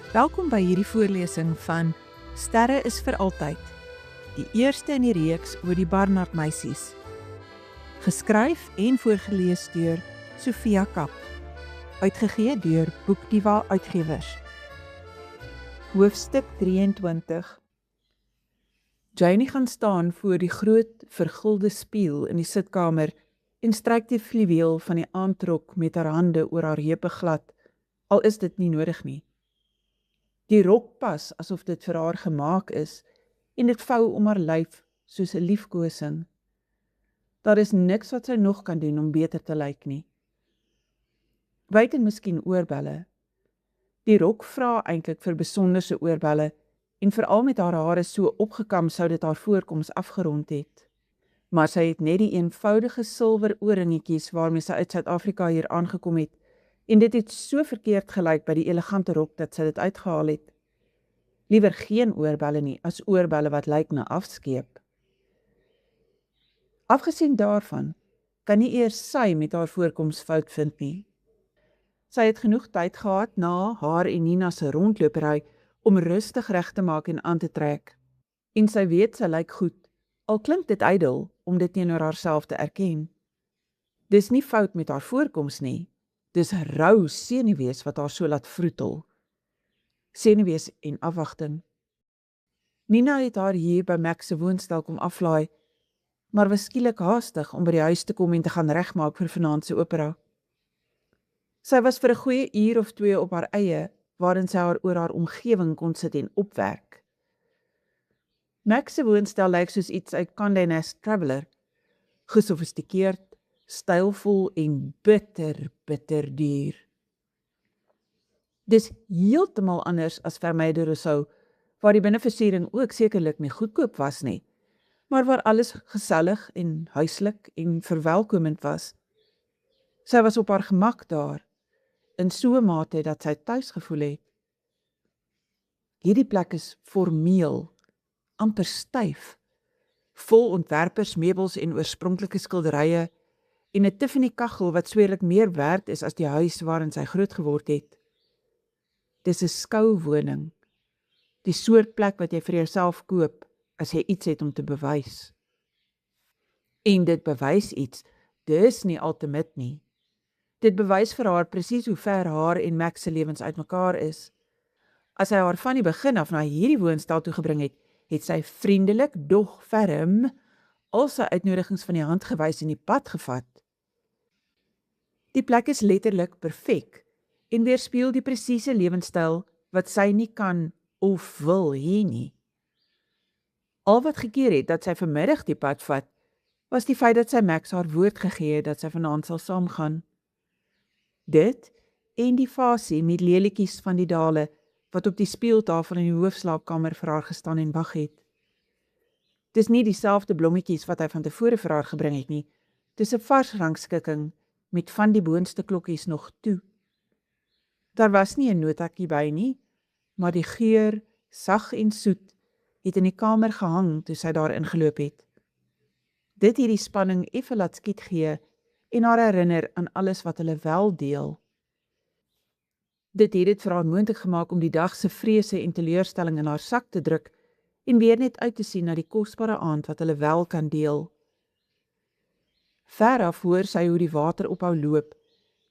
Welkom by hierdie voorlesing van Sterre is vir altyd, die eerste in die reeks oor die Barnard meisies. Geskryf en voorgelees deur Sofia Kap, uitgegee deur Boekdiva Uitgewers. Hoofstuk 23. Janie gaan staan voor die groot vergulde spieël in die sitkamer en stryk die fluweel van die aandrok met haar hande oor haar heupe glad, al is dit nie nodig nie. Die rok pas asof dit vir haar gemaak is en dit vou om haar lyf soos 'n liefkosing. Daar is niks wat sy nog kan doen om beter te lyk nie. Buiten miskien oorbelle. Die rok vra eintlik vir besonderse oorbelle en veral met haar hare so opgekam sou dit haar voorkoms afgerond het. Maar sy het net die eenvoudige silwer ooringetjies waarmee sy uit Suid-Afrika hier aangekom het en dit het so verkeerd gelyk by die elegante rok dat sy dit uitgehaal het. Liewer geen oorbelle nie, as oorbelle wat lyk na afskeep. Afgesien daarvan, kan nie eers sy met haar voorkoms fout vind nie. Sy het genoeg tyd gehad na haar en Nina se rondlopery om rustig reg te maak en aan te trek. En sy weet sy lyk goed, al klink dit ydel om dit teenoor haarself te erken. Dis nie fout met haar voorkoms nie, dis rou senuwees wat haar so laat vroetel. Senuwees en afwagting. Nina het haar hier by Max se woonstel kom aflaai, maar was skielik haastig om by die huis te kom en te gaan regmaak vir vanaand se opera. Sy was vir 'n goeie uur of 2 op haar eie, waarin sy haar oor haar omgewing kon sit en opwerk. Max se woonstel lyk soos iets uit Condé Nast Traveller, gesofistikeerd, stylvol en bitter duur. Dis heeltemal anders as Vermeer de Rousseau, waar die binneversiering ook sekerlik nie goedkoop was nie, maar waar alles gesellig en huislik en verwelkomend was. Sy was op haar gemak daar, in so 'n mate dat sy tuis gevoel het. Hierdie plek is formeel, amper styf, vol ontwerpers, meubels en oorspronklike skilderye en 'n Tiffany kaggel wat sweerlik meer werd is as die huis waarin sy groot geword het. Dis 'n skouwoning, die soort plek wat jy vir jouself koop as jy iets het om te bewys. En dit bewys iets, dis nie ultimate nie. Dit bewys vir haar presies hoe ver haar en Max se lewens uitmekaar is. As hy haar van die begin af na hierdie woonstel toe gebring het, het sy vriendelik, dog ferm, al sy uitnodigings van die hand gewys en die pad gevat. Die plek is letterlik perfek en weerspieël die presiese lewenstyl wat sy nie kan of wil hê nie. Al wat gekeer het dat sy vanmiddag die pad vat, was die feit dat sy Max haar woord gegee het dat sy vanaand sal saamgaan. Dit en die vasie met lelietjies van die dale wat op die speeltafel in die hoofslaapkamer vir haar gestaan en wag het. Dis nie dieselfde blommetjies wat hy van tevore vir haar gebring het nie, dis 'n vars rangskikking met van die boonste klokkies nog toe. Daar was nie 'n notakkie by nie, maar die geur, sag en soet, het in die kamer gehang toe sy daar ingeloop het. Dit het die spanning effe laat skiet gee en haar herinner aan alles wat hulle wel deel. Dit het dit vir haar moontlik gemaak om die dag se vrese en teleurstelling in haar sak te druk en weer net uit te sien na die kosbare aand wat hulle wel kan deel. Ver af hoor sy hoe die water ophou loop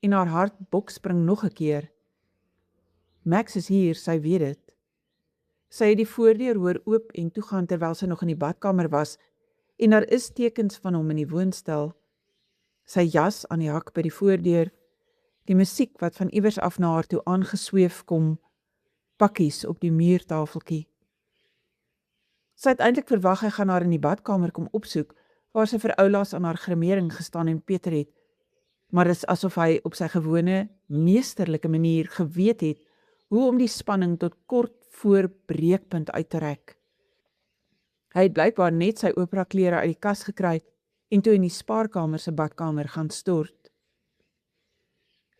en haar hart bokspring nog 'n keer. Max is hier, sy weet dit. Sy het die voordeur hoor oop en toegaan terwyl sy nog in die badkamer was en daar is tekens van hom in die woonstel. Sy jas aan die hak by die voordeur, die musiek wat van iewers af na haar toe aangesweef kom, pakkies op die muurtafeltjie. Sy het eintlik verwag hy gaan haar in die badkamer kom opsoek, waar sy vir oulaas aan haar grimering gestaan en peter het, maar dis asof hy op sy gewone, meesterlike manier geweet het hoe om die spanning tot kort voor breekpunt uit te rek. Hy het blykbaar net sy opera klere uit die kas gekry en toe in die spaarkamer se badkamer gaan stort.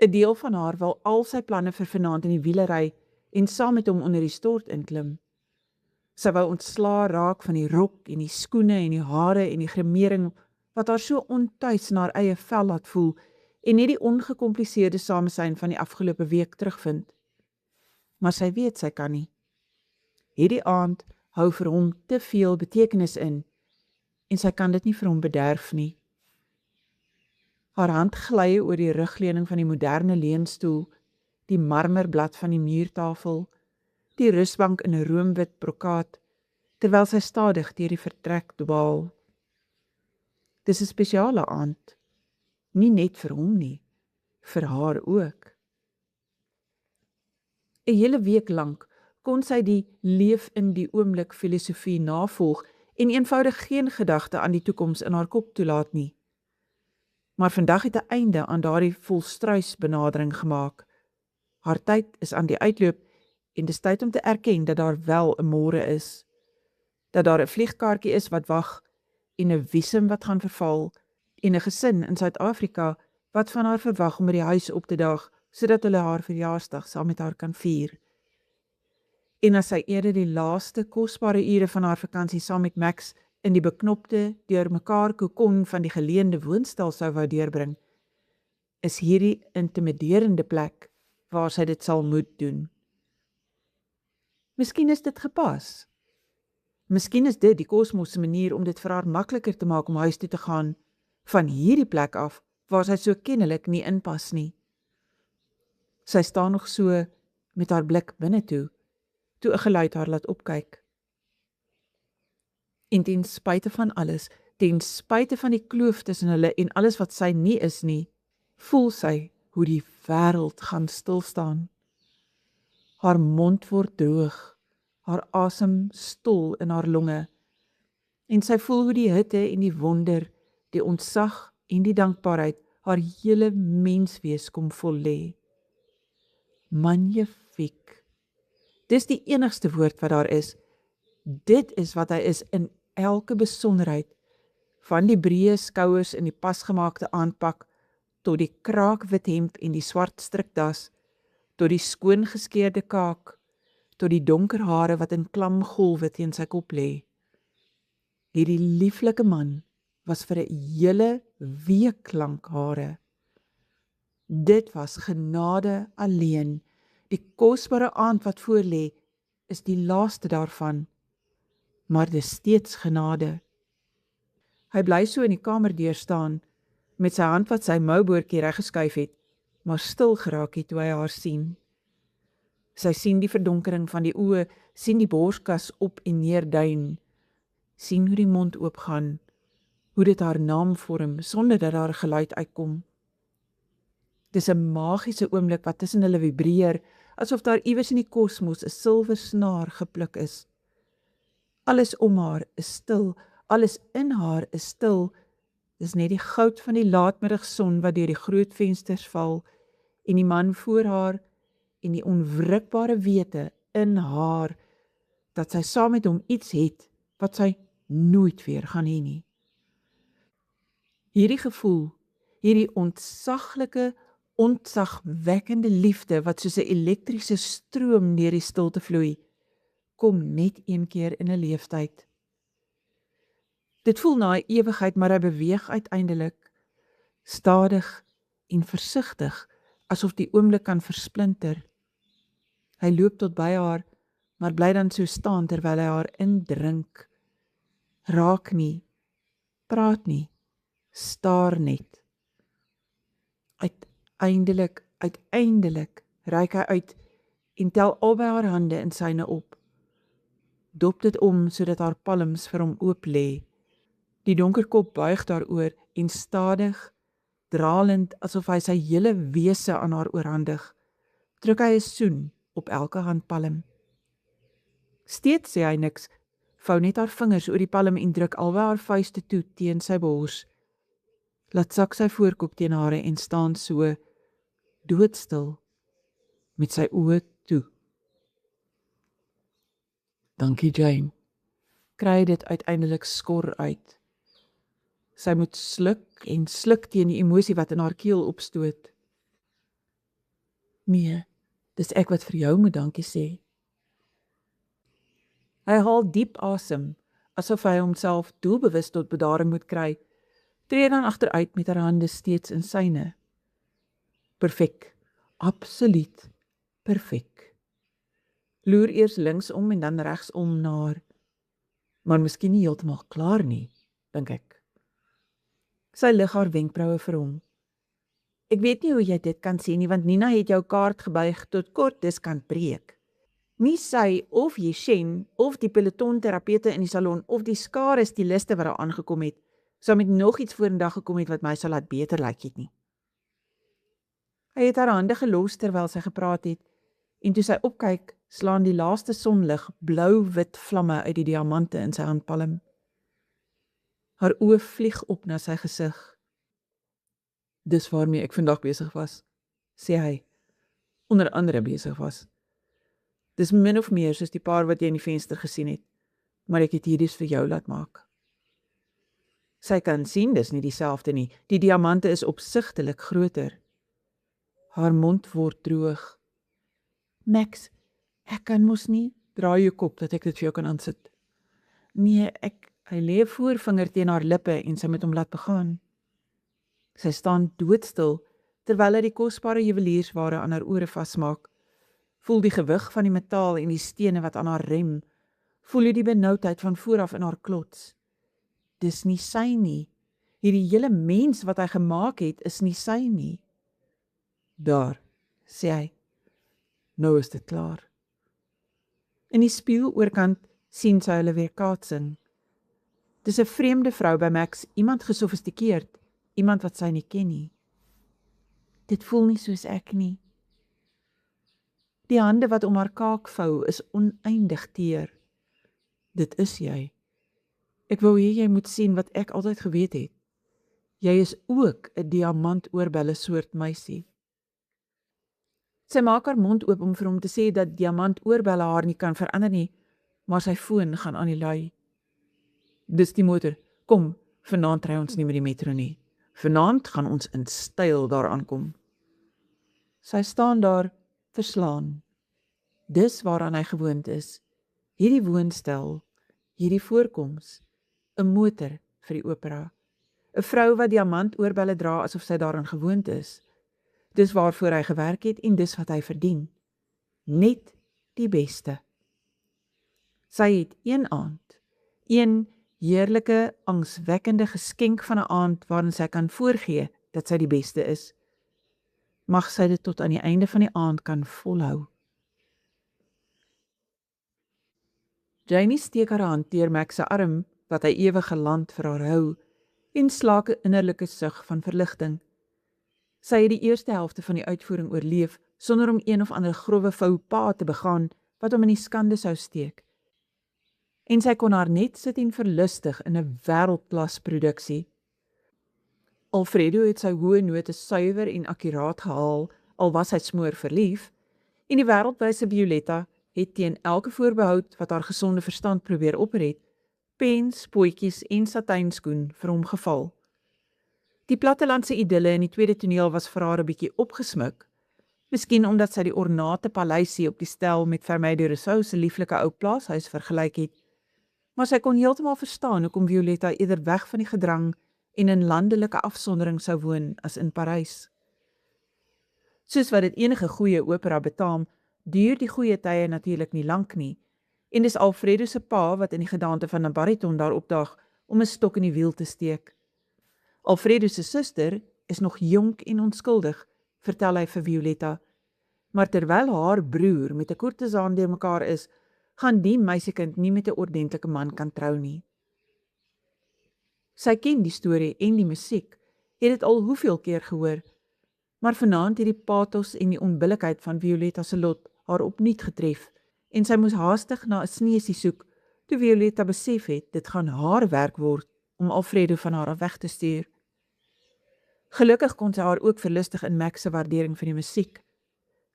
'n Deel van haar wil al sy planne vir vanaand in die wiele ry en saam met hom onder die stort inklim. Sy wou ontslaa raak van die rok en die skoene en die hare en die grimering wat haar so ontuis in haar eie vel laat voel en net die ongekompliseerde samesyn van die afgelope week terugvind. maar sy weet sy kan nie. Hierdie aand hou vir hom te veel betekenis in, en sy kan dit nie vir hom bederf nie. Haar hand gly oor die rugleuning van die moderne leunstoel, die marmerblad van die muurtafel, die rusbank in 'n roomwit brokaat, terwyl sy stadig deur die vertrek dwaal. Dis 'n spesiale aand, nie net vir hom nie, vir haar ook. 'n Hele week lank kon sy die leef in die oomblik filosofie navolg en eenvoudig geen gedagte aan die toekoms in haar kop toelaat nie. Maar vandag het 'n einde aan daardie volstruis benadering gemaak. Haar tyd is aan die uitloop en dis tyd om te erken dat daar wel 'n môre is. Dat daar 'n vliegkaartjie is wat wag en 'n visum wat gaan verval en 'n gesin in Suid-Afrika wat van haar verwag om by die huis op te daag sodat hulle haar verjaarsdag saam met haar kan vier. En as sy eerder die laaste kosbare ure van haar vakansie saam met Max in die beknopte, deurmekaar kokon van die geleende woonstel sou wou deurbring, is hierdie intimiderende plek waar sy dit sal moet doen. Miskien is dit gepas. Miskien is dit die kosmos se manier om dit vir haar makliker te maak om huis toe te gaan, van hierdie plek af, waar sy so kennelik nie inpas nie. Sy staan nog so met haar blik binne toe 'n geluid haar laat opkyk. En ten spyte van alles, ten spyte van die kloof tussen hulle en alles wat sy nie is nie, voel sy hoe die wêreld gaan stilstaan. Haar mond word droog, haar asem stol in haar longe, en sy voel hoe die hitte en die wonder, die ontzag en die dankbaarheid haar hele menswees kom vol lê. Magnifiek. Dis die enigste woord wat daar is. Dit is wat hy is in elke besonderheid, van die breë skouers in die pasgemaakte aanpak, tot die kraakwit hemp en die swart strikdas, tot die skoon geskeerde kaak, tot die donker hare wat in klam golwe teen sy kop lê. Hierdie lieflike man was vir 'n hele week lank hare. Dit was genade alleen. Die kosbare aand wat voorlê is die laaste daarvan, maar dis steeds genade. Hy bly so in die kamerdeur staan, met sy hand wat sy mouboortjie reggeskuif het, maar stil geraak het toe hy haar sien. Sy sien die verdonkering van die oë, sien die borskas op en neer duin, sien hoe die mond oopgaan, hoe dit haar naam vorm, sonder dat daar geluid uitkom. Dis 'n magiese oomblik wat tussen hulle vibreer, asof daar iewers in die kosmos 'n silwer snaar gepluk is. Alles om haar is stil, alles in haar is stil. Dis net die goud van die laatmiddagson wat deur die groot vensters val, en die man voor haar, en die onwrikbare wete in haar, dat sy saam met hom iets het, wat sy nooit weer gaan hê nie. Hierdie gevoel, hierdie ontsaglike, ontzagwekkende liefde wat soos 'n elektriese stroom deur die stilte vloei, kom net een keer in 'n leeftyd. Dit voel na 'n ewigheid, maar hy beweeg uiteindelik, stadig en versigtig, asof die oomblik kan versplinter. Hy loop tot by haar, maar bly dan so staan terwyl hy haar indrink. Raak nie, praat nie, staar net. Uiteindelik reik hy uit en tel albei haar hande in syne op. Dop dit om sodat haar palms vir hom oop lê. Die donker kop buig daaroor en stadig, dralend asof hy sy hele wese aan haar oorhandig, druk hy 'n soen op elke handpalm. Steeds sê hy niks, vou net haar vingers oor die palm en druk albei haar vuiste toe teen sy bors. Laat sak sy voorkop teen hare en staan so, doodstil, met sy oë toe. Dankie Jane, kry dit uiteindelik skor uit. Sy moet sluk en sluk teen die emosie wat in haar keel opstoot. Nee, dis ek wat vir jou moet dankie sê. Hy haal diep asem, asof hy homself doelbewus tot bedaring moet kry, tree dan agteruit met haar hande steeds in syne. Perfek, absoluut perfek. Loer eers linksom en dan regsom na haar. Maar miskien nie heeltemal klaar nie, dink ek. Sy lig haar wenkbroue vir hom. Ek weet nie hoe jy dit kan sien nie, want Nina het jou kaart gebuig tot kort diskant breek. Nie sy of Jeshen of die peloton-terapeute in die salon of die skare stiliste wat daar aangekom het, sou met nog iets vorendag gekom het wat my sal laat beter lyk het nie. Hy het haar hande gelos terwyl sy gepraat het, en toe sy opkyk, slaan die laaste sonlig blou-wit vlamme uit die diamante in sy handpalm. Haar oë vlieg op na sy gesig. Dis waarmee ek vandag besig was, sê hy, onder andere besig was. Dis min of meer soos die paar wat jy in die venster gesien het, maar ek het hierdie vir jou laat maak. Sy kan sien, dis nie dieselfde nie, die diamante is opsigtelik groter. Haar mond word droog. Max, ek kan mos nie, draai jou kop dat ek dit vir jou kan aansit. Nee, hy lê voorvinger teen haar lippe en sy moet hom laat begaan. Sy staan doodstil, terwyl hy die kosbare juweliersware aan haar ore vasmaak. Voel die gewig van die metaal en die stene wat aan haar rem. Voel jy die benoudheid van vooraf in haar klots. Dis nie sy nie. Hierdie hele mens wat hy gemaak het, is nie sy nie. Daar, sê hy. Nou is dit klaar. In die spieël oorkant sien sy hulle weer kaatsing. Dis 'n vreemde vrou by Max, iemand gesofistikeerd, iemand wat sy nie ken nie. Dit voel nie soos ek nie. Die hande wat om haar kaak vou is oneindig teer. Dit is jy. Ek wou hê jy moet sien wat ek altyd geweet het. Jy is ook 'n diamantoorbelle soort meisie. Sy maak haar mond oop om vir hom te sê dat diamantoorbelle haar nie kan verander nie, maar sy foon gaan aan die lui. Dis die motor. Kom, vanaand ry ons nie met die metro nie. Vanaand gaan ons in styl daar aankom. Sy staan daar, verslaan. Dis waaraan hy gewoond is. Hierdie woonstel, hierdie voorkoms, 'n motor vir die opera. 'n Vrou wat diamantoorbelle dra asof sy daaraan gewoond is. Dis waarvoor hy gewerk het en dis wat hy verdien. Net die beste. Sy het een aand, een heerlike, angswekkende geskenk van 'n aand waarin sy kan voorgee dat sy die beste is. Mag sy dit tot aan die einde van die aand kan volhou. Janie steek haar hand deur Max se arm, wat hy ewig geland vir haar hou, en slaak 'n innerlike sug van verligting. Sy het die eerste helfte van die uitvoering oorleef, sonder om een of ander grove fou pas te begaan, wat hom in die skande sou steek. En sy kon haar net sit en verlustig in 'n wêreldklas produksie. Alfredo het sy hoë note suiwer en akkuraat gehaal, al was hy smoor verlief, en die wêreldwyse Violetta het teen elke voorbehoud wat haar gesonde verstand probeer opret, pens, potjies en satijnskoen vir hom geval. Die plattelandse idylle in die tweede toneel was vir haar 'n bietjie opgesmuk, miskien omdat sy die ornate paleisie op die stel met Vermeer de Rousseau se lieflike ou plaashuis vergelyk het, maar sy kon heeltemal verstaan hoekom Violetta eerder weg van die gedrang en in landelike afsondering sou woon as in Parys. Soos wat dit enige goeie opera betaam, duur die goeie tye natuurlik nie lank nie, en dis Alfredo se pa wat in die gedaante van 'n bariton daar opdaag om 'n stok in die wiel te steek. Alfredo se suster is nog jonk en onskuldig, vertel hy vir Violetta, maar terwyl haar broer met 'n kortesaan deurmekaar is, gaan die meisiekind nie met 'n ordentlike man kan trou nie. Sy ken die storie en die musiek, het dit al hoeveel keer gehoor, maar vanaand het die pathos en die onbillikheid van Violetta se lot haar opnuut getref, en sy moes haastig na 'n sneesie soek, toe Violetta besef het, dit gaan haar werk word om Alfredo van haar af weg te stuur. Gelukkig kon sy haar ook verlustig in Max se waardering van die musiek.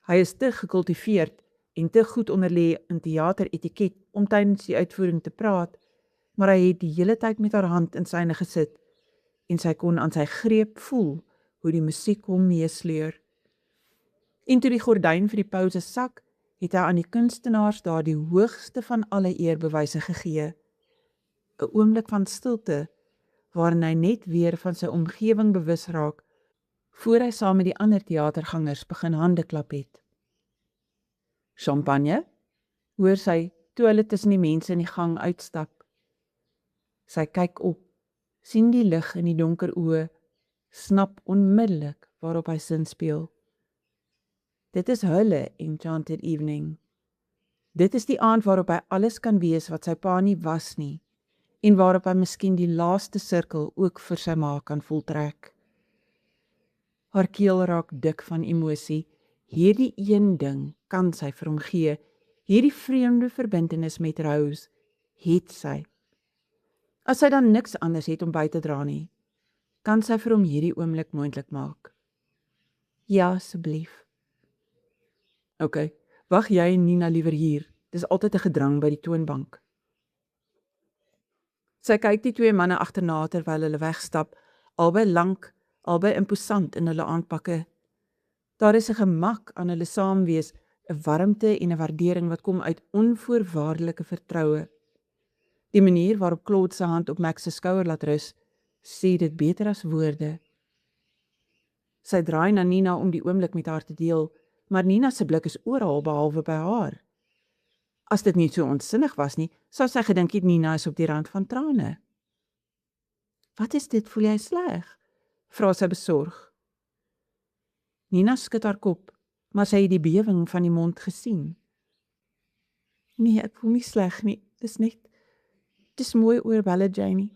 Hy is te gekultiveerd en te goed onderlê in theateretiket om tydens die uitvoering te praat, maar hy het die hele tyd met haar hand in syne gesit, en sy kon aan sy greep voel hoe die musiek hom meesleur. En toe die gordyn vir die pouse sak, het hy aan die kunstenaars daar die hoogste van alle eerbewyse gegee. 'n Oomblik van stilte, waarin hy net weer van sy omgewing bewus raak, voor hy saam met die ander teatergangers begin hande klap het. Champagne? hoor sy, toe hulle tussen die mense in die gang uitstap. Sy kyk op, sien die lig in die donker oë, snap onmiddellik waarop hy sin speel. Dit is hulle Enchanted Evening. Dit is die aand waarop hy alles kan wees wat sy pa nie was nie, en waarop hy miskien die laaste sirkel ook vir sy ma kan voltrek. Haar keel raak dik van emosie. Hierdie een ding kan sy vir hom gee. Hierdie vreemde verbintenis met Rose het sy. As sy dan niks anders het om by te dra nie, kan sy vir hom hierdie oomblik moontlik maak. Ja, asseblief. OK, wag jy en Nina liewer hier. Dis altyd 'n gedrang by die toonbank. Sy kyk die twee manne agterna terwyl hulle wegstap, albei lank, albei imposant in hulle aanpakke. Daar is 'n gemak aan hulle saam wees, 'n warmte en 'n waardering wat kom uit onvoorwaardelike vertroue. Die manier waarop Claude sy hand op Max se skouer laat rus, sê dit beter as woorde. Sy draai na Nina om die oomblik met haar te deel, maar Nina se blik is oral behalwe by haar. As dit nie so onsinnig was nie, sou sy gedink het Nina is op die rand van trane. Wat is dit, voel jy sleg? Vra sy besorg. Nina skud haar kop, maar sy het die bewing van die mond gesien. Nee, ek voel nie sleg nie, dis mooi oorbelle, Janie.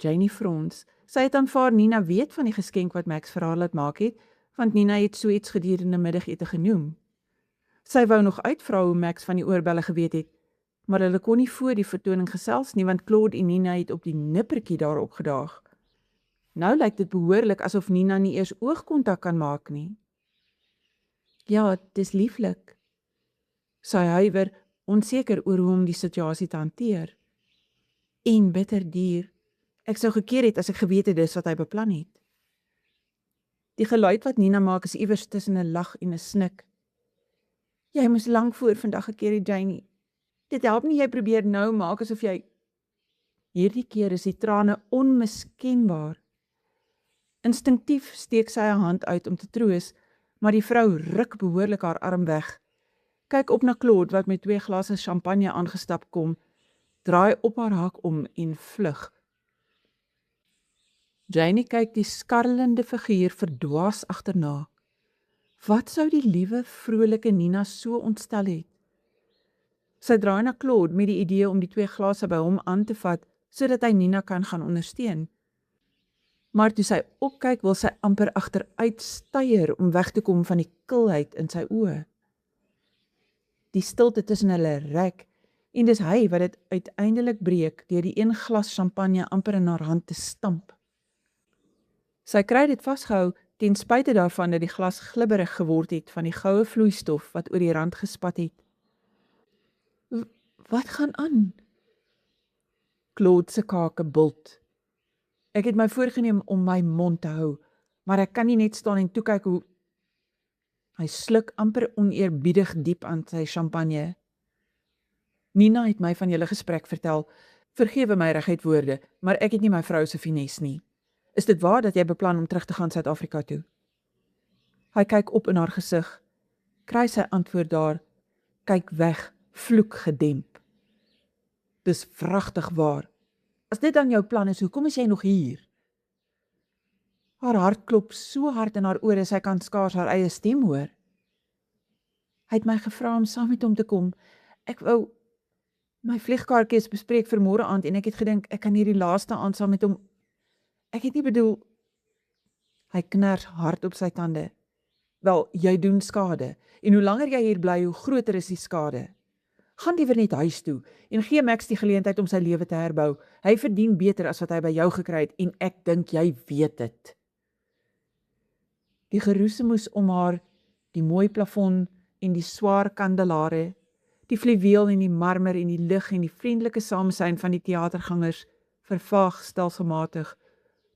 Janie frons. Sy het aanvaar Nina weet van die geskenk wat Max vir haar laat maak het, want Nina het so iets gedurende middagete genoem. Sy wou nog uitvra hoe Max van die oorbelle geweet het, maar hulle kon nie voor die vertoning gesels nie, want Claude en Nina het op die nippertjie daar opgedaag. Nou lyk dit behoorlik asof Nina nie eers oogkontak kan maak nie. Ja, dis lieflik. Sy huiwer, onseker oor hoe om die situasie te hanteer. En bitter duur. Ek sou gekeer het as ek geweet het dis wat hy beplan het. Die geluid wat Nina maak is iewers tussen 'n lag en 'n snik. Jy moes lank voor vandag gekeer het, Janie. Dit help nie jy probeer nou maak asof jy... Hierdie keer is die trane onmiskenbaar. Instinktief steek sy 'n hand uit om te troos, maar die vrou ruk behoorlik haar arm weg. Kyk op na Claude wat met 2 glase champagne aangestap kom, draai op haar hak om en vlug. Janie kyk die skarrelende figuur verdwaas agterna. Wat sou die liewe, vrolike Nina so ontstel het? Sy draai na Claude met die idee om die 2 glase by hom aan te vat, sodat hy Nina kan gaan ondersteun. Maar toe sy opkyk, wil sy amper agteruit styer om weg te kom van die kilheid in sy oë. Die stilte tussen hulle rek, en dis hy wat dit uiteindelik breek deur die 1 glas champagne amper in haar hand te stamp. Sy kry dit vasgehou ten spyte daarvan dat die glas glibberig geword het van die goue vloeistof wat oor die rand gespat het. Wat gaan aan? Claude se kake bult. Ek het my voorgenem om my mond te hou, maar ek kan nie net staan en toekyk hoe... Hy sluk amper oneerbiedig diep aan sy champagne. Nina het my van julle gesprek vertel. Vergewe my reguit woorde, maar ek het nie my vrou se finesse nie. Is dit waar dat jy beplan om terug te gaan Suid-Afrika toe? Hy kyk op in haar gesig. Kry sy antwoord daar. Kyk weg, vloek gedemp. Dis vragtig waar. As dit dan jou plan is, hoekom is jy nog hier? Haar hart klop so hard in haar ore, sy kan skaars haar eie stem hoor. Hy het my gevra om saam met hom te kom. Ek wou my vliegkaartjies bespreek vir môre aand en ek het gedink ek kan hierdie laaste aand saam met hom. Ek het nie bedoel... Hy kners hard op sy tande. Wel, jy doen skade. En hoe langer jy hier bly, hoe groter is die skade. Gaan liewer net huis toe en gee Max die geleentheid om sy lewe te herbou. Hy verdien beter as wat hy by jou gekry het en ek dink jy weet dit. Die geroesemoes om haar, die mooi plafon en die swaar kandelare, die fluweel en die marmer en die lig en die vriendelike samesyn van die teatergangers vervaag stelselmatig,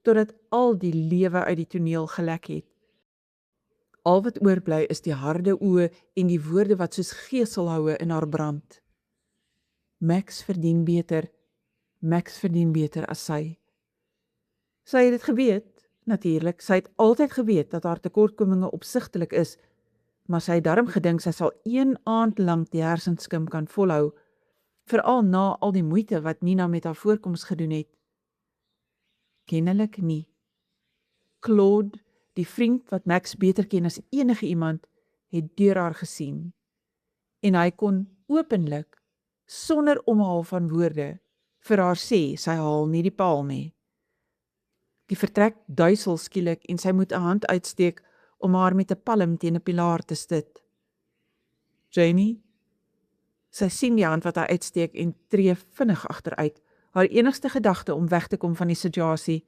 totdat al die lewe uit die toneel gelek het. Al wat oorbly is die harde oë en die woorde wat soos geselhoue in haar brand. Max verdien beter as sy. Sy het dit geweet, natuurlik, sy het altyd geweet dat haar tekortkominge opsigtelik is, maar sy het darm gedink sy sal een aand lank die hersenskim kan volhou, veral na al die moeite wat Nina met haar voorkoms gedoen het. Kennelik nie. Claude, die vriend wat Max beter ken as enige iemand, het deur haar gesien. En hy kon openlik, sonder omhaal van woorde, vir haar sê sy haal nie die paal nie. Die vertrek duisel skielik en sy moet 'n hand uitsteek om haar met 'n palm teen 'n pilaar te stit. Janie? Sy sien die hand wat hy uitsteek en tree vinnig agteruit, haar enigste gedagte om weg te kom van die situasie,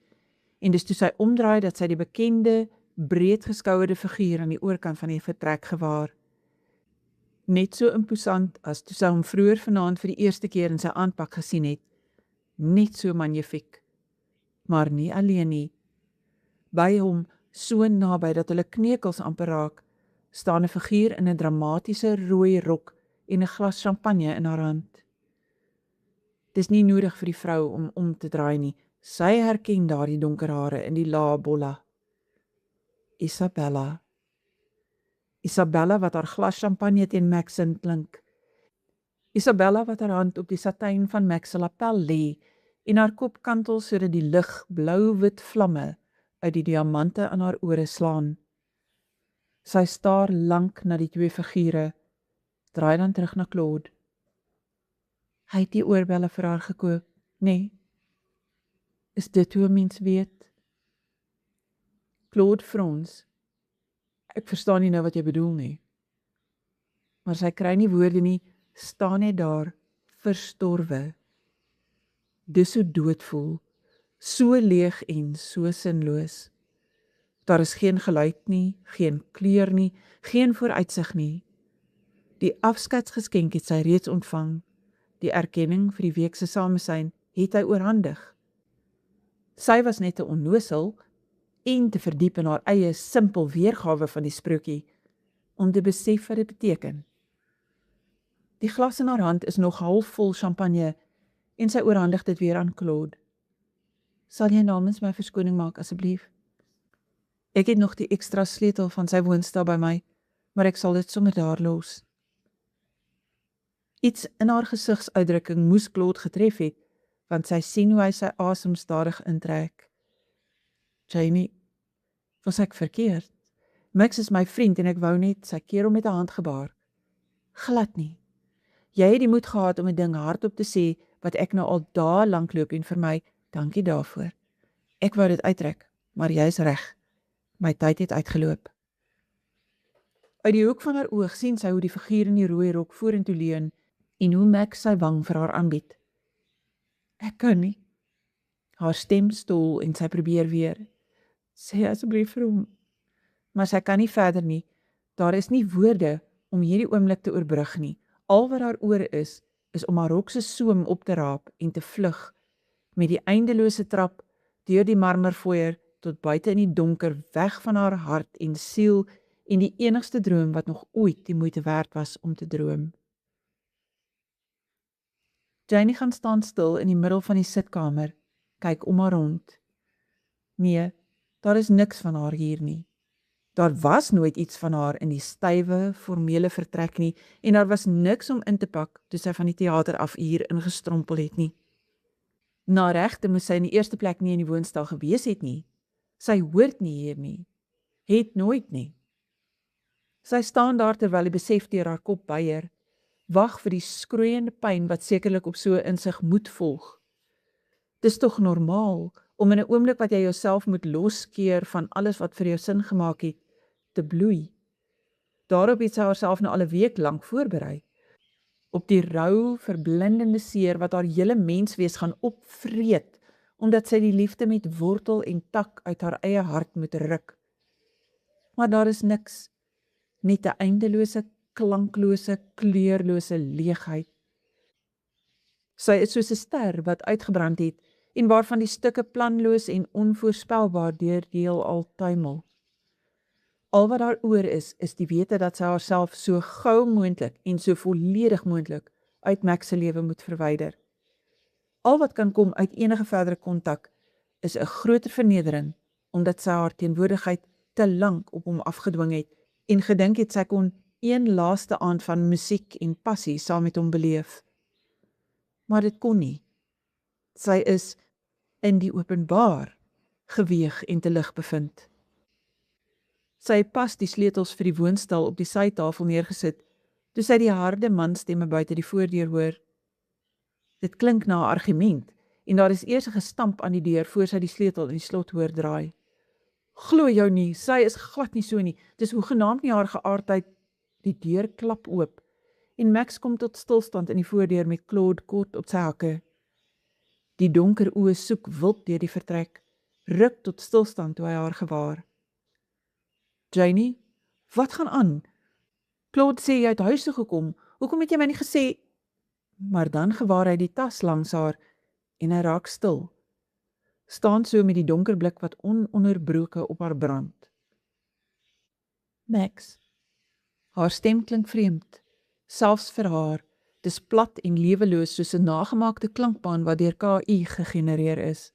en dis toe sy omdraai dat sy die bekende, breedgeskouerde figuur aan die oorkant van die vertrek gewaar. Net so imposant as toe sy hom vroeër vanaand vir die eerste keer in sy aanpak gesien het, net so magnifiek, maar nie alleen nie. By hom, so naby dat hulle kneukels amper raak, staan 'n figuur in 'n dramatiese rooi rok en 'n glas champagne in haar hand. Dis nie nodig vir die vrou om te draai nie. Sy herken daardie donker hare in die lae bolla. Isabella. Isabella wat haar glas champagne teen Max se klink. Isabella wat haar hand op die satijn van Max se lapel lê en haar kop kantel sodat die lig blou-wit vlamme uit die diamante aan haar ore slaan. Sy staar lank na die twee figure, draai dan terug na Claude. Hy het die oorbelle vir haar gekoop, nee. Is dit hoe 'n mens weet? Claude frons. Ek verstaan nie nou wat jy bedoel nie. Maar sy kry nie woorde nie, staan net daar, verstorwe. Dis so dood voel, so leeg en so sinloos. Daar is geen geluid nie, geen kleur nie, geen vooruitsig nie. Die afskeidsgeskenk het sy reeds ontvang. Die erkenning vir die week se samesyn het hy oorhandig. Sy was net te onnosel en te verdiep in haar eie simpel weergawe van die sprokie, om te besef wat dit beteken. Die glas in haar hand is nog halfvol champagne, en sy oorhandig dit weer aan Claude. Sal jy namens my verskoning maak, asseblief? Ek het nog die ekstra sleutel van sy woonstel by my, maar ek sal dit sommer daar los. Iets in haar gesigsuitdrukking moes Claude getref het, want sy sien hoe hy sy asem stadig intrek. Janie, was ek verkeerd? Max is my vriend en ek wou net, sy keer hom met 'n handgebaar. Glad nie. Jy het die moed gehad om 'n ding hardop te sê wat ek nou al dae lank loop en vir my, dankie daarvoor. Ek wou dit uittrek, maar jy is reg. My tyd het uitgeloop. Uit die hoek van haar oog sien sy hoe die figuur in die rooi rok vorentoe leun en hoe Max sy wang vir haar aanbied. Ek kan nie. Haar stem stol en sy probeer weer. Sê asseblief vir hom. Maar sy kan nie verder nie. Daar is nie woorde om hierdie oomblik te oorbrug nie. Al wat haar oor is om haar rok se soem op te raap en te vlug, met die eindelose trap, deur die marmerfoier, tot buite in die donker, weg van haar hart en siel, en die enigste droom wat nog ooit die moeite werd was om te droom. Janie gaan staan stil in die middel van die sitkamer, kyk om haar rond. Nee, daar is niks van haar hier nie. Daar was nooit iets van haar in die stywe, formele vertrek nie, en daar was niks om in te pak, toe sy van die theater af hier ingestrompel het nie. Na regte moes sy in die eerste plek nie in die woonstel gewees het nie. Sy hoort nie hier nie. Het nooit nie. Sy staan daar terwyl die besef deur haar kop beier, wag vir die skroeiende pyn wat sekerlik op so 'n insig moet volg. Dis tog normaal om in 'n oomblik wat jy jouself moet loskeer van alles wat vir jou sin gemaak het, te bloei. Daarop het sy haarself nou al 'n week lank voorberei. Op die rou, verblindende seer wat haar hele menswees gaan opvreet, omdat sy die liefde met wortel en tak uit haar eie hart moet ruk. Maar daar is niks, net 'n eindelose, klanklose, kleurlose leegheid. Sy is soos 'n ster wat uitgebrand het en waarvan die stukke planloos en onvoorspelbaar deur die heelal tuimel. Al wat daar oor is die wete dat sy haarself so gou moontlik en so volledig moontlik uit Max se lewe moet verwyder. Al wat kan kom uit enige verdere kontak is 'n groter vernedering, omdat sy haar teenwoordigheid te lank op hom afgedwing het en gedink het sy kon een laaste aand van musiek en passie saam met hom beleef. Maar dit kon nie. Sy is in die openbaar geweeg en te lig bevind. Sy het pas die sleutels vir die woonstel op die sytafel neergesit, toe sy die harde manstemme buite die voordeur hoor. Dit klink na 'n argument, en daar is eers 'n gestamp aan die deur voor sy die sleutel in die slot hoor draai. Glo jou nie, sy is glad nie so nie, dis hoegenaamd nie haar geaardheid. Die deur klap oop, en Max kom tot stilstand in die voordeur met Claude kort op sy hakke. Die donker oë soek wild deur die vertrek, ruk tot stilstand toe hy haar gewaar. Janie, wat gaan aan? Claude sê jy het huis toe gekom, hoekom het jy my nie gesê? Maar dan gewaar hy die tas langs haar, en hy raak stil. Staan so met die donker blik wat ononderbroke op haar brand. Max. Haar stem klink vreemd, selfs vir haar. Dis plat en leweloos soos 'n nagemaakte klankbaan wat deur KI gegenereer is.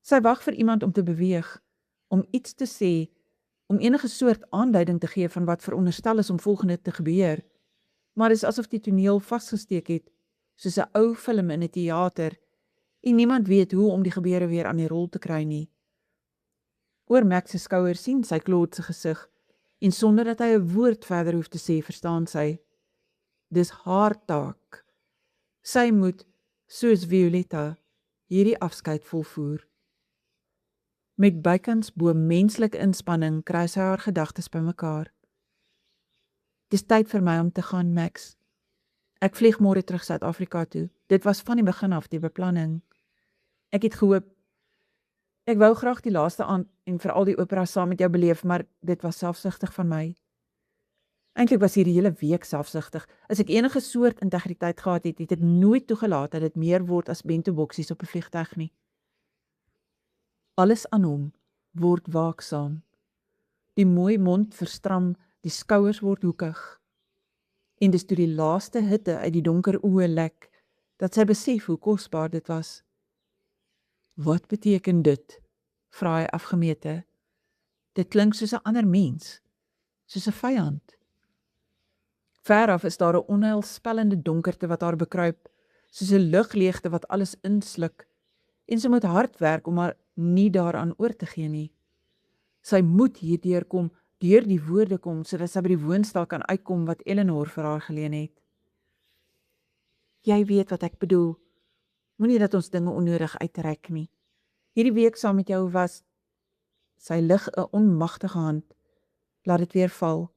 Sy wag vir iemand om te beweeg, om iets te sê, om enige soort aanduiding te gee van wat veronderstel is om volgende te gebeur, maar dis asof die toneel vasgesteek het, soos 'n ou film in 'n teater, en niemand weet hoe om die gebeure weer aan die rol te kry nie. Oor Max se skouer sien sy Claude se gesig, en sonder dat hy 'n woord verder hoef te sê, verstaan sy. Dis haar taak. Sy moet, soos Violetta, hierdie afskeid volvoer. Met bykans bo menslike inspanning kry sy haar gedagtes bymekaar. Dis tyd vir my om te gaan, Max. Ek vlieg môre terug Suid-Afrika toe. Dit was van die begin af die beplanning. Ek het gehoop, ek wou graag die laaste aand en veral die opera saam met jou beleef, maar dit was selfsugtig van my. Eintlik was hierdie hele week selfsugtig. As ek enige soort integriteit gehad het, het ek nooit toegelaat dat dit meer word as bento-boksies op 'n vliegtuig nie. Alles aan hom word waaksaam. Die mooi mond verstram, die skouers word hoekig. En dis toe die laaste hitte uit die donker oë lek, dat sy besef hoe kosbaar dit was. Wat beteken dit? Vra hy afgemete. Dit klink soos 'n ander mens, soos 'n vyand. Veraf is daar 'n onheilspellende donkerte wat haar bekruip, soos 'n lugleegte wat alles insluk, en sy moet hard werk om haar nie daaraan oor te gee nie. Sy moet hierdeur kom, deur die woorde kom, sodat sy by die woonstel kan uitkom wat Eleanor vir haar geleen het. Jy weet wat ek bedoel. Moenie dat ons dinge onnodig uitrek nie. Hierdie week saam met jou was, sy lig 'n onmagtige hand, laat dit weer val.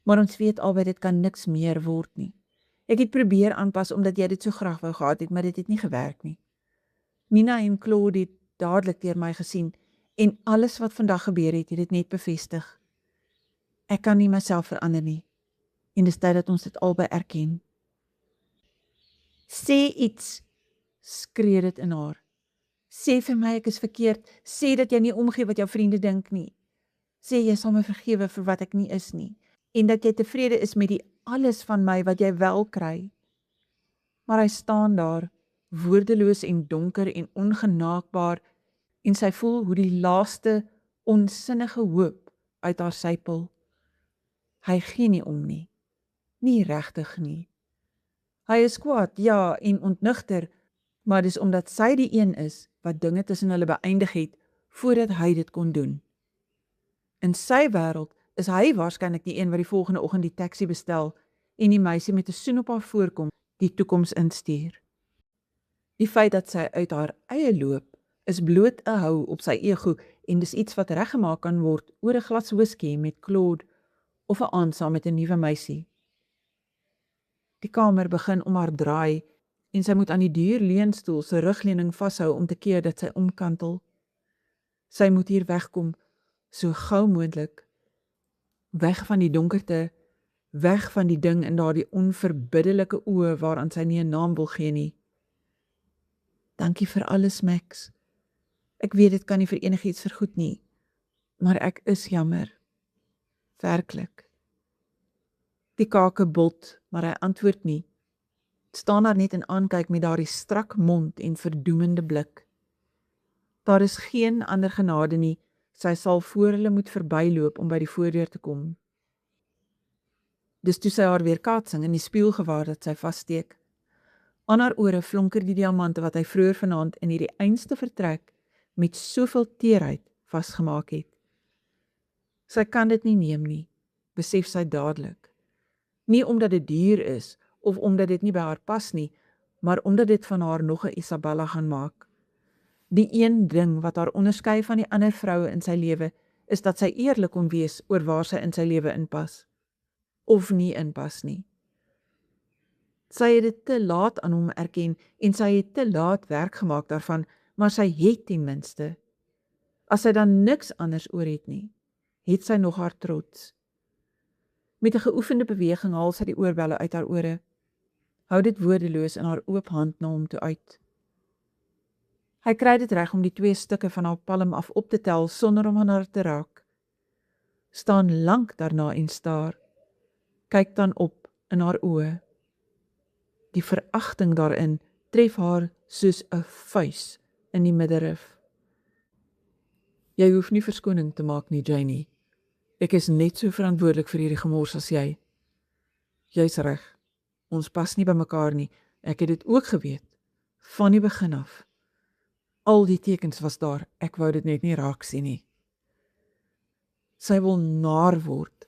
Maar ons weet albei dit kan niks meer word nie. Ek het probeer aanpas omdat jy dit so graag wou gehad het, maar dit het nie gewerk nie. Nina en Claude het dadelik deur my gesien, en alles wat vandag gebeur het dit net bevestig. Ek kan nie myself verander nie, en dis tyd dat ons dit albei erken. Sê iets, skree dit in haar. Sê vir my ek is verkeerd, sê dat jy nie omgee wat jou vriende dink nie. Sê jy sal my vergewe vir wat ek nie is nie, en dat jy tevrede is met die alles van my wat jy wel kry. Maar hy staan daar, woordeloos en donker en ongenaakbaar, en sy voel hoe die laaste onsinnige hoop uit haar sypel. Hy gee nie om nie, nie regtig nie. Hy is kwaad, ja, en ontnugter, maar dis omdat sy die een is wat dinge tussen hulle beëindig het, voordat hy dit kon doen. In sy wêreld is hy waarskynlik die een wat die volgende oggend die taxi bestel en die meisie met 'n soen op haar voorkom die toekoms instuur. Die feit dat sy uit haar eie loop, is bloot 'n hou op sy ego en dis iets wat reggemaak kan word oor 'n glas whisky met Claude of 'n aand saam met 'n nuwe meisie. Die kamer begin om haar draai en sy moet aan die duur leunstoel se rugleuning vashou om te keer dat sy omkantel. Sy moet hier wegkom, so gou moontlik. Weg van die donkerte, weg van die ding in daardie onverbiddelike oë waaraan sy nie 'n naam wil gee nie. Dankie vir alles, Max. Ek weet dit kan nie vir enigiets vergoed nie, maar ek is jammer. Werklik. Die kake bot, maar hy antwoord nie. Staan daar net en aankyk met daardie strak mond en verdoemende blik. Daar is geen ander genade nie, Sy sal voor hulle moet verbyloop om by die voordeur te kom. Dis toe sy haar weerkaatsing in die spieël gewaar dat sy vassteek. Aan haar ore flonker die diamante wat hy vroeër vanaand in hierdie einste vertrek met soveel teerheid vasgemaak het. Sy kan dit nie neem nie, besef sy dadelik. Nie omdat dit duur is, of omdat dit nie by haar pas nie, maar omdat dit van haar nog 'n Isabella gaan maak. Die een ding wat haar onderskei van die ander vroue in sy lewe, is dat sy eerlik kon wees oor waar sy in sy lewe inpas. Of nie inpas nie. Sy het dit te laat aan hom erken en sy het te laat werk gemaak daarvan, maar sy het ten minste. As sy dan niks anders oor het nie, het sy nog haar trots. Met 'n geoefende beweging haal sy die oorbelle uit haar ore, hou dit woordeloos in haar oop hand na hom toe uit. Hy kry dit reg om die 2 stukke van haar palm af op te tel sonder om aan haar te raak. Staan lank daarna en staar, kyk dan op in haar oë. Die veragting daarin tref haar soos 'n vuis in die middelrif. Jy hoef nie verskoning te maak nie, Janie. Ek is net so verantwoordelik vir hierdie gemors as jy. Jy's reg. Ons pas nie by mekaar nie. Ek het dit ook geweet. Van die begin af. Al die tekens was daar. Ek wou dit net nie raak sien nie. Sy wil naar word.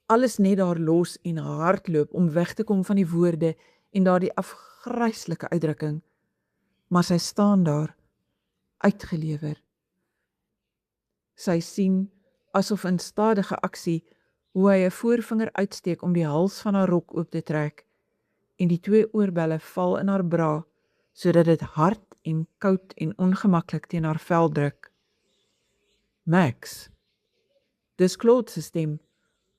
Alles net daar los en hardloop om weg te kom van die woorde en daardie afgryslike uitdrukking. Maar sy staan daar, uitgelewer. Sy sien, asof in stadige aksie, hoe hy 'n voorvinger uitsteek om die hals van haar rok oop te trek, en die 2 oorbelle val in haar bra, sodat dit hard en koud en ongemaklik teen haar vel druk. Max. Dis Claude se stem,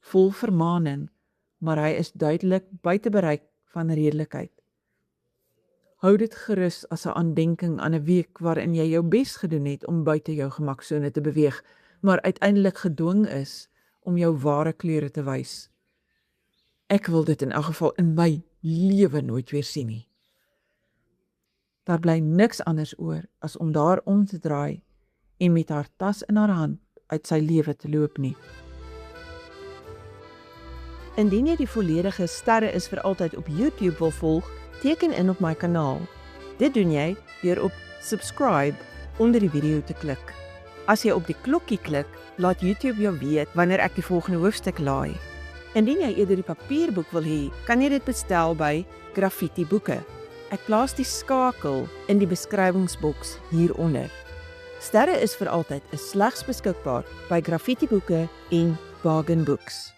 vol vermaaning, maar hy is duidelik buite bereik van redelikheid. Hou dit gerus as 'n aandenking aan 'n week waarin jy jou bes gedoen het om buite jou gemaksone te beweeg, maar uiteindelik gedwing is om jou ware kleure te wys. Ek wil dit in elk geval in my lewe nooit weer sien nie. Daar bly niks anders oor as om daar om te draai en met haar tas in haar hand uit sy lewe te loop nie. Indien jy die volledige Sterre is vir altyd op YouTube wil volg, teken in op my kanaal. Dit doen jy deur op subscribe onder die video te klik. As jy op die klokkie klik, laat YouTube jou weet wanneer ek die volgende hoofstuk laai. Indien jy eerder die papierboek wil hê, kan jy dit bestel by Graffiti Boeke. Ek plaas die skakel in die beskrywingsboks hieronder. Sterre is vir altyd is slegs beskikbaar by Graffiti Boeke en Bargain Books.